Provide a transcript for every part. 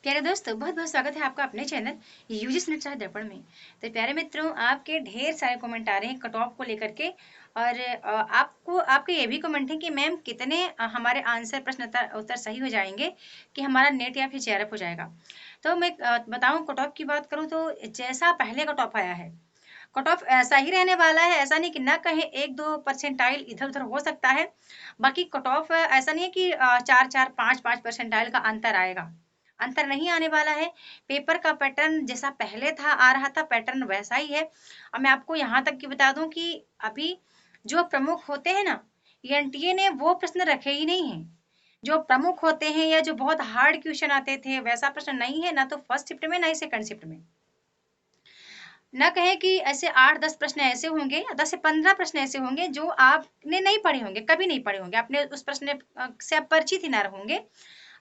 प्यारे दोस्तों, बहुत बहुत स्वागत है आपका अपने चैनल यूजी नेट दर्पण में। तो प्यारे मित्रों, आपके ढेर सारे कमेंट आ रहे हैं कट ऑफ को लेकर के। और आपको आपके ये भी कमेंट है कि मैम कितने हमारे आंसर प्रश्न उत्तर उत्तर सही हो जाएंगे कि हमारा नेट या फिर चेयरअप हो जाएगा। तो मैं बताऊं, कट ऑफ की बात करूं तो जैसा पहले कट ऑफ आया है, कट ऑफ ऐसा ही रहने वाला है। ऐसा नहीं कि ना कहीं 1-2 परसेंटाइल इधर उधर हो सकता है। बाकी कट ऑफ ऐसा नहीं है कि 4-4 5-5 परसेंटाइल का अंतर आएगा। अंतर नहीं आने वाला है। पेपर का पैटर्न जैसा पहले था आ रहा था, पैटर्न वैसा ही है। और मैं आपको यहाँ तक की बता दूं कि अभी जो प्रमुख होते हैं ना, एनटीए ने वो प्रश्न रखे ही नहीं है। जो प्रमुख होते हैं या जो बहुत हार्ड क्वेश्चन आते थे वैसा प्रश्न नहीं है, ना तो फर्स्ट शिफ्ट में ना ही सेकंड शिफ्ट में। ना कहें कि ऐसे 8-10 प्रश्न ऐसे होंगे, 10 से 15 प्रश्न ऐसे होंगे जो आपने नहीं पढ़े होंगे, कभी नहीं पढ़े होंगे, आपने उस प्रश्न से आप परिचित ही ना होंगे।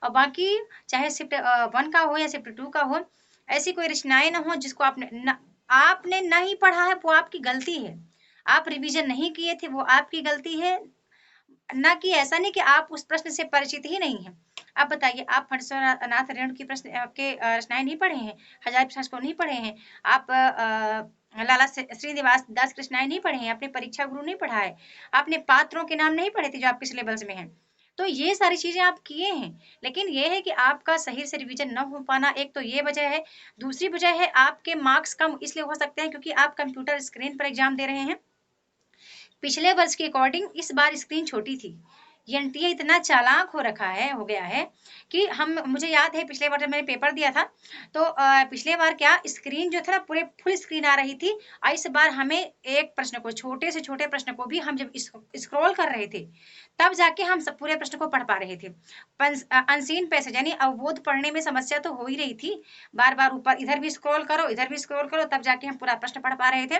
और बाकी चाहे शिफ्ट 1 का हो या शिफ्ट 2 का हो, ऐसी कोई रचनाएं ना हो जिसको आपने नहीं पढ़ा है, वो आपकी गलती है। आप रिवीजन नहीं किए थे, वो आपकी गलती है। ना कि ऐसा नहीं कि आप उस प्रश्न से परिचित ही नहीं हैं। आप बताइए, आप फणीश्वरनाथ रेणु की प्रश्न के रचनाएं नहीं पढ़े हैं? हजारी प्रसाद को नहीं पढ़े हैं? आप लाला श्रीनिवास दास की रचनाएं नहीं पढ़े हैं? आपने परीक्षा गुरु नहीं पढ़ा है? आपने पात्रों के नाम नहीं पढ़े थे जो आपके सिलेबस में हैं? तो ये सारी चीजें आप किए हैं, लेकिन ये है कि आपका सही से रिवीजन न हो पाना, एक तो ये वजह है। दूसरी वजह है आपके मार्क्स कम इसलिए हो सकते हैं क्योंकि आप कंप्यूटर स्क्रीन पर एग्जाम दे रहे हैं। पिछले वर्ष के अकॉर्डिंग इस बार स्क्रीन छोटी थी। एनटीए इतना चालाक हो गया है कि हम मुझे याद है पिछले बार जब मैंने पेपर दिया था, तो पिछले बार क्या स्क्रीन जो था ना पूरे फुल स्क्रीन आ रही थी। और इस बार हमें एक प्रश्न को, छोटे से छोटे प्रश्न को भी हम जब स्क्रॉल कर रहे थे, तब जाके हम सब पूरे प्रश्न को पढ़ पा रहे थे। अनसीन पैसेज यानी अवबोध पढ़ने में समस्या तो हो ही रही थी। बार बार ऊपर इधर भी स्क्रॉल करो, इधर भी स्क्रॉल करो, तब जाके हम पूरा प्रश्न पढ़ पा रहे थे।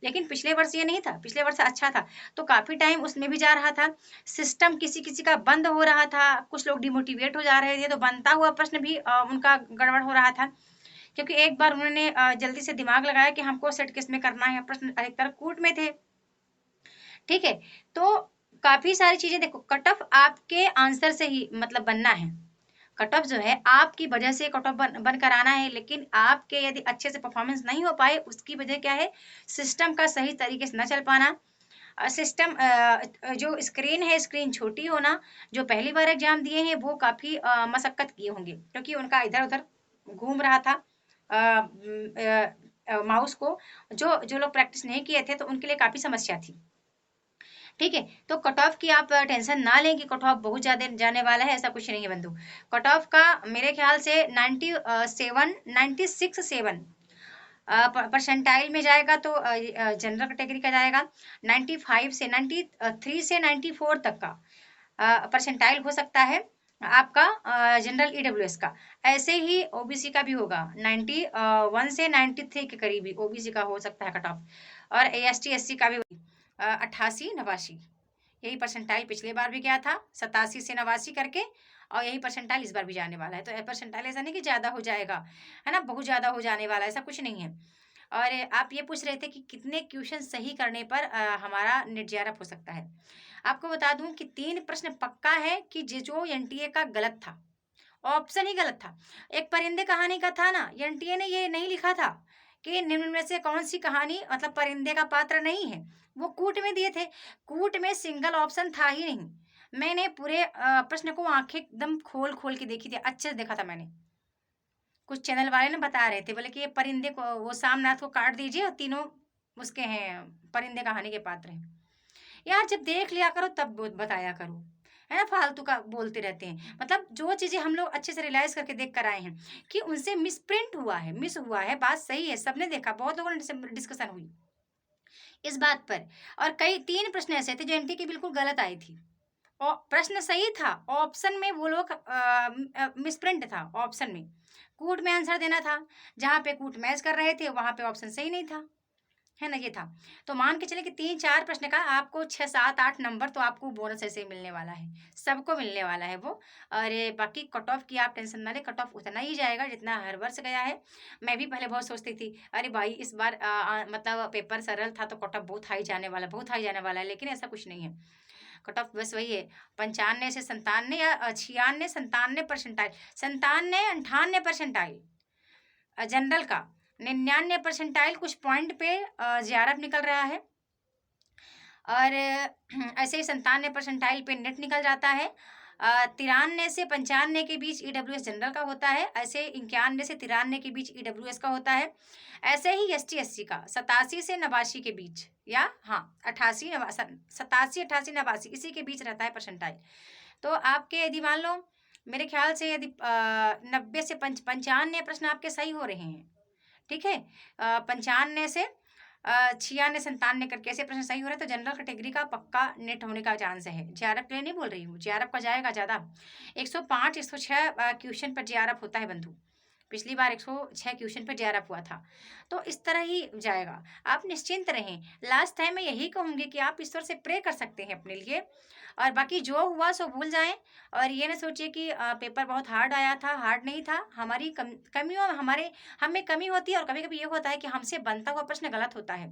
लेकिन पिछले वर्ष ये नहीं था, पिछले वर्ष अच्छा था, तो काफी टाइम उसमें भी जा रहा था। सिस्टम किसी किसी का बंद हो रहा था, कुछ लोग डिमोटिवेट हो जा रहे थे, तो बनता हुआ प्रश्न भी उनका गड़बड़ हो रहा था। क्योंकि एक बार उन्होंने जल्दी से दिमाग लगाया कि हमको सेट किस में करना है, प्रश्न अधिकतर कूट में थे। ठीक है, तो काफी सारी चीजें देखो, कट ऑफ आपके आंसर से ही मतलब बनना है। कट ऑफ जो है आपकी वजह से कट ऑफ बन कर आना है, लेकिन आपके यदि अच्छे से परफॉर्मेंस नहीं हो पाए, उसकी वजह क्या है? सिस्टम का सही तरीके से न चल पाना। सिस्टम जो स्क्रीन है, स्क्रीन छोटी होना। जो पहली बार एग्जाम दिए हैं वो काफी मशक्कत किए होंगे, क्योंकि उनका इधर उधर घूम रहा था माउस को। जो जो लोग प्रैक्टिस नहीं किए थे तो उनके लिए काफी समस्या थी। ठीक है, तो कट ऑफ की आप टेंशन ना लें कि कट ऑफ बहुत ज्यादा जाने वाला है, ऐसा कुछ नहीं है बंधु। कट ऑफ का मेरे ख्याल से 97 96 7 परसेंटाइल में जाएगा, तो जनरल कैटेगरी का जाएगा। 95 से 93 से 94 तक का परसेंटाइल हो सकता है आपका जनरल ईडब्ल्यूएस का। ऐसे ही ओबीसी का भी होगा, 91 से 93 के करीब ही ओबीसी का हो सकता है कट ऑफ। और एसटी एससी का भी 88 89 यही परसेंटाइल पिछले बार भी गया था, 87 से 89 करके। और यही परसेंटाइल इस बार भी जाने वाला है। तो परसेंटाइल ऐसा नहीं कि ज्यादा हो जाएगा, है ना, बहुत ज्यादा हो जाने वाला है, ऐसा कुछ नहीं है। और आप ये पूछ रहे थे कि कितने क्वेश्चन सही करने पर हमारा नेट जेआरएफ हो सकता है। आपको बता दूं कि 3 प्रश्न पक्का है कि जो एनटीए का गलत था, ऑप्शन ही गलत था। एक परिंदे कहानी का था ना, एनटीए ने ये नहीं लिखा था कि निम्न में से कौन सी कहानी मतलब परिंदे का पात्र नहीं है, वो कूट में दिए थे। कूट में सिंगल ऑप्शन था ही नहीं। मैंने पूरे प्रश्न को आंखें एकदम खोल खोल के देखी थी, अच्छे से देखा था मैंने। कुछ चैनल वाले ना बता रहे थे, बोले कि ये परिंदे को, वो सामनाथ को काट दीजिए और तीनों उसके हैं, परिंदे कहानी के पात्र हैं। यार जब देख लिया करो तब बताया करो, है ना, फालतू का बोलते रहते हैं। मतलब जो चीजें हम लोग अच्छे से रियलाइज करके देख कर आए हैं कि उनसे मिसप्रिंट हुआ है, मिस हुआ है, बात सही है, सबने देखा, बहुत लोगों ने डिस्कशन हुई इस बात पर। और कई 3 प्रश्न ऐसे थे जो एनटी की बिल्कुल गलत आई थी, और प्रश्न सही था, ऑप्शन में वो लोग मिसप्रिंट था ऑप्शन में। कूट में आंसर देना था, जहां पे कूट मैच कर रहे थे वहां पे ऑप्शन सही नहीं था, है ना, ये था। तो मान के चले कि 3-4 प्रश्न का आपको 6-7-8 नंबर तो आपको बोनस ऐसे ही मिलने वाला है, सबको मिलने वाला है वो। और ये बाकी कट ऑफ की आप टेंशन ना ले, कट ऑफ उतना ही जाएगा जितना हर वर्ष गया है। मैं भी पहले बहुत सोचती थी, अरे भाई इस बार मतलब पेपर सरल था तो कट ऑफ बहुत हाई जाने वाला, बहुत हाई जाने वाला है, लेकिन ऐसा कुछ नहीं है। कट ऑफ बस वही है, 95 से 97 या 96 97 परसेंटाइल, 97 98 परसेंटाइल जनरल का, 99 परसेंटाइल कुछ पॉइंट पे जीआरएफ निकल रहा है, और ऐसे ही 97 परसेंटाइल पे नेट निकल जाता है। 93 से 95 के बीच ईडब्ल्यूएस जनरल का होता है, ऐसे 91 से 93 के बीच ईडब्ल्यूएस का होता है। ऐसे ही एसटी एससी का 87 से 89 के बीच, या हाँ 88 87 88 89 इसी के बीच रहता है परसेंटाइल। तो आपके यदि मान लो मेरे ख्याल से यदि 90 से 95 प्रश्न आपके सही हो रहे हैं, ठीक है, 95 से 96 97 करके ऐसे प्रश्न सही हो रहे हैं, तो जनरल कैटेगरी का पक्का नेट होने का चांस है। जीआरएफ के लिए नहीं बोल रही हूँ, जीआरएफ का जाएगा ज़्यादा, 105 106 क्वेश्चन पर जीआरएफ होता है बंधु। पिछली बार 106 क्वेश्चन पर जीआरएफ हुआ था, तो इस तरह ही जाएगा। आप निश्चिंत रहें। लास्ट टाइम मैं यही कहूँगी कि आप ईश्वर से प्रे कर सकते हैं अपने लिए, और बाकी जो हुआ सो भूल जाएं। और ये ना सोचिए कि पेपर बहुत हार्ड आया था, हार्ड नहीं था। हमारी कमियों हमें कमी होती है, और कभी कभी ये होता है कि हमसे बनता हुआ प्रश्न गलत होता है।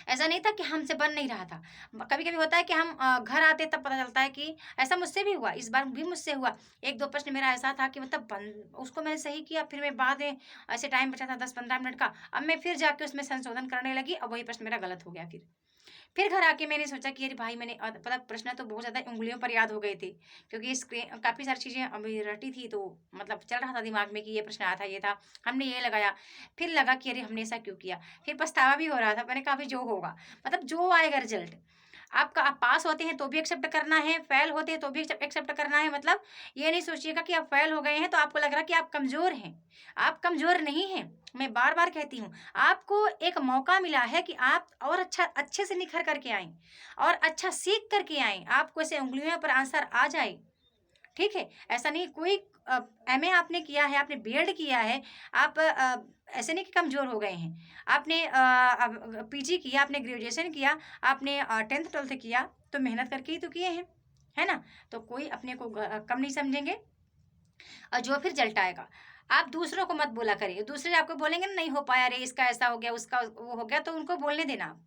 ऐसा नहीं था कि हमसे बन नहीं रहा था। कभी कभी होता है कि हम घर आते तब पता चलता है कि ऐसा मुझसे भी हुआ, इस बार भी मुझसे हुआ। एक दो प्रश्न मेरा ऐसा था कि मतलब उसको मैंने सही किया, फिर मैं बाद में ऐसे टाइम बचा था 10-15 मिनट का, अब मैं फिर जाके उसमें संशोधन करने लगी, अब वही प्रश्न मेरा गलत हो गया। फिर घर आके मैंने सोचा कि अरे भाई, मैंने पता प्रश्न तो बहुत ज़्यादा उंगलियों पर याद हो गए थे, क्योंकि स्क्रीन काफ़ी सारी चीज़ें अभी रटी थी, तो मतलब चल रहा था दिमाग में कि ये प्रश्न आया था, ये था, हमने ये लगाया। फिर लगा कि अरे हमने ऐसा क्यों किया। फिर पछतावा भी हो रहा था। मैंने कहा अभी जो होगा, मतलब जो आएगा रिजल्ट आपका, आप पास होते हैं तो भी एक्सेप्ट करना है, फेल होते हैं तो भी एक्सेप्ट करना है। मतलब ये नहीं सोचिएगा कि आप फेल हो गए हैं तो आपको लग रहा है कि आप कमज़ोर हैं। आप कमज़ोर नहीं हैं। मैं बार बार कहती हूँ, आपको एक मौका मिला है कि आप और अच्छे से निखर करके आएँ, और अच्छा सीख करके आएँ, आपको ऐसे उंगलियों पर आंसर आ जाए, ठीक है। ऐसा नहीं कोई एमए आपने किया है, आपने बीएड किया है, आप ऐसे नहीं कि कमज़ोर हो गए हैं। आपने पीजी किया, आपने ग्रेजुएशन किया, आपने 10th 12th किया, तो मेहनत करके ही तो किए हैं, है ना। तो कोई अपने को कम नहीं समझेंगे, और जो फिर रिजल्ट आएगा, आप दूसरों को मत बोला करिए। दूसरे आपको बोलेंगे ना नहीं हो पाया, अरे इसका ऐसा हो गया, उसका वो हो गया, तो उनको बोलने देना आप।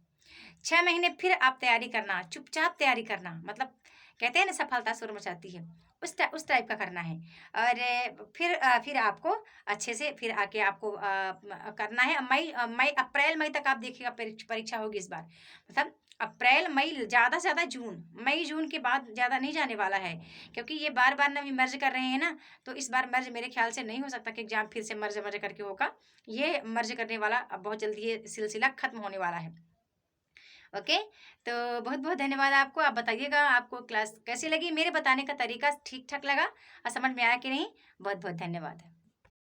6 महीने फिर आप तैयारी करना, चुपचाप तैयारी करना, मतलब कहते हैं ना सफलता सुर मचाती है, उस टाइप का करना है। और फिर आपको अच्छे से फिर आके आपको करना है। मई अप्रैल मई तक आप देखिएगा, परीक्षा होगी इस बार। मतलब अप्रैल मई, ज़्यादा से ज़्यादा जून, मई जून के बाद ज़्यादा नहीं जाने वाला है, क्योंकि ये बार बार ना मर्ज कर रहे हैं ना, तो इस बार मर्ज मेरे ख्याल से नहीं हो सकता कि एग्जाम फिर से मर्ज मर्ज करके होगा। ये मर्ज करने वाला अब बहुत जल्दी ये सिलसिला खत्म होने वाला है। ओके, तो बहुत बहुत धन्यवाद आपको। आप बताइएगा आपको क्लास कैसी लगी, मेरे बताने का तरीका ठीक ठाक लगा और समझ में आया कि नहीं। बहुत बहुत धन्यवाद।